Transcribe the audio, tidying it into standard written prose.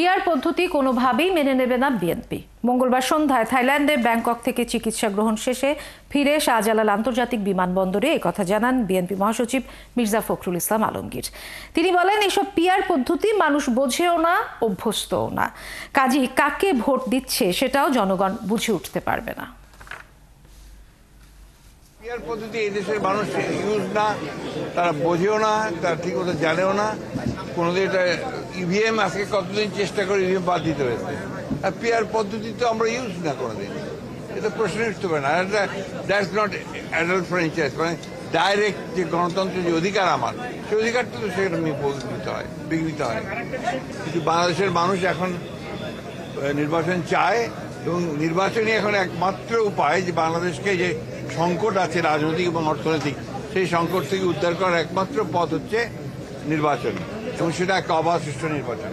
PR পদ্ধতি কোনোভাবেই মেনে নেবে না বিএনপি। মঙ্গলবার সন্ধ্যায় থাইল্যান্ডের ব্যাংকক থেকে চিকিৎসা গ্রহণ শেষে ফিরে শাহজালাল আন্তর্জাতিক বিমানবন্দরে একথা জানান বিএনপি মহাসচিব মির্জা ফখরুল ইসলাম আলমগীর। তিনি বলেন, এসব পিআর পদ্ধতি মানুষ বোঝেও না, অভ্যস্তও না। কাজেই কাকে ভোট দিচ্ছে সেটাও জনগণ বুঝে উঠতে পারবে না। পিআর পদ্ধতি এই দেশের মানুষ ইউজ না, তারা বোঝেও না, তারা ঠিক মতো জানেও না। কোনোদিন এটা ইভিএম আজকে কতদিন চেষ্টা করে ইভিএম বাদ দিতে হয়েছে, আর পিআর পদ্ধতি তো আমরা ইউজ না কোনোদিন, এটা প্রশ্ন উঠতে পারে না। দ্যাটস নট অ্যাডাল্ট ফ্র্যাঞ্চাইজ, মানে ডাইরেক্ট যে গণতন্ত্রের যে অধিকার আমার, সেই অধিকারটা তো সেখানে বিঘ্নিত হয়। কিন্তু বাংলাদেশের মানুষ এখন নির্বাচন চায়, এবং নির্বাচনই এখন একমাত্র উপায় যে বাংলাদেশকে যে সংকট আছে রাজনৈতিক এবং অর্থনৈতিক, সেই সংকট থেকে উদ্ধার করার একমাত্র পথ হচ্ছে নির্বাচন, এবং সেটা একটা অবাধ সুষ্ঠু নির্বাচন।